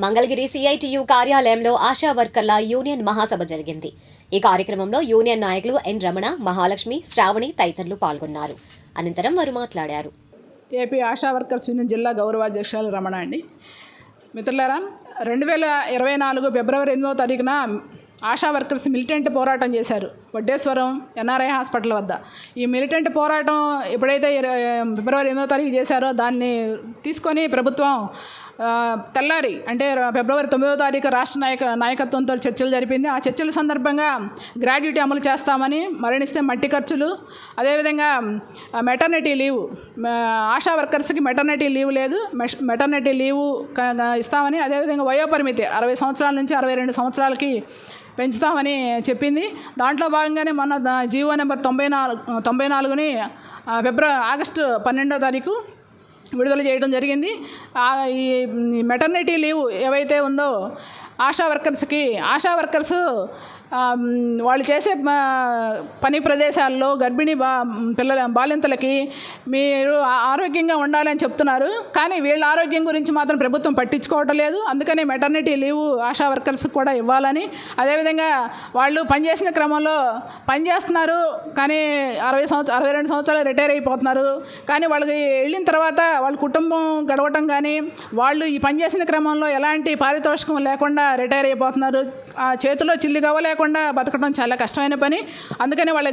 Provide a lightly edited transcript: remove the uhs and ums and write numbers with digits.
Mangalagiri CITU కార్యాలయంలో ఆశా వర్కర్ల union మహాసభ జరిగింది. ఈ కార్యక్రమంలో యూనియన్ నాయకులు ఎన్ రమణ, మహాలక్ష్మి, శ్రావణి తదితరులు పాల్గొన్నారు. అనంతరం వారు మాట్లాడారు. ఏపీ ఆశా వర్కర్స్ యూనియన్ జిల్లా గౌరవాధ్యక్షులు రమణ అండి. మిత్రులారా, 2024 ఫిబ్రవరి 8వ తారీఖున ఆశా వర్కర్స్ మిలిటెంట్ పోరాటం చేశారు వడ్డేశ్వరం ఎన్ఆర్ఐ హాస్పిటల్ వద్ద. ఈ మిలిటెంట్ పోరాటం ఎప్పుడైతే ఫిబ్రవరి 8వ తారీఖు చేశారో దాన్ని తీసుకొని ప్రభుత్వం తెల్లారి అంటే ఫిబ్రవరి 9వ తారీఖు రాష్ట్ర నాయకత్వంతో చర్చలు జరిపింది. ఆ చర్చల సందర్భంగా గ్రాడ్యుటీ అమలు చేస్తామని, మరణిస్తే మట్టి ఖర్చులు, అదేవిధంగా మెటర్నిటీ లీవ్, ఆశా వర్కర్స్కి మెటర్నిటీ లీవ్ లేదు, మెటర్నిటీ లీవ్ ఇస్తామని, అదేవిధంగా వయోపరిమితి 60 సంవత్సరాల నుంచి 62 సంవత్సరాలకి పెంచుతామని చెప్పింది. దాంట్లో భాగంగానే మొన్న జీవో నెంబర్ 94ని ఆగస్టు 12వ తారీఖు విడుదల చేయడం జరిగింది. ఈ మెటర్నిటీ లీవ్ ఏవైతే ఉందో ఆశా వర్కర్స్ వాళ్ళు చేసే పని ప్రదేశాల్లో గర్భిణీ బాలింతలకి మీరు ఆరోగ్యంగా ఉండాలని చెప్తున్నారు, కానీ వీళ్ళ ఆరోగ్యం గురించి మాత్రం ప్రభుత్వం పట్టించుకోవటం లేదు. అందుకని మెటర్నిటీ లీవ్ ఆశా వర్కర్స్కి కూడా ఇవ్వాలని, అదేవిధంగా వాళ్ళు పనిచేసిన క్రమంలో పనిచేస్తున్నారు కానీ 62 సంవత్సరాలు రిటైర్ అయిపోతున్నారు, కానీ వాళ్ళకి వెళ్ళిన తర్వాత వాళ్ళ కుటుంబం గడవటం కానీ వాళ్ళు ఈ పనిచేసిన క్రమంలో ఎలాంటి పారితోషికం లేకుండా రిటైర్ అయిపోతున్నారు. ఆ చేతిలో చిల్లి గవ్వ లేకుండా బతకడం చాలా కష్టమైన పని. అందుకని వాళ్ళ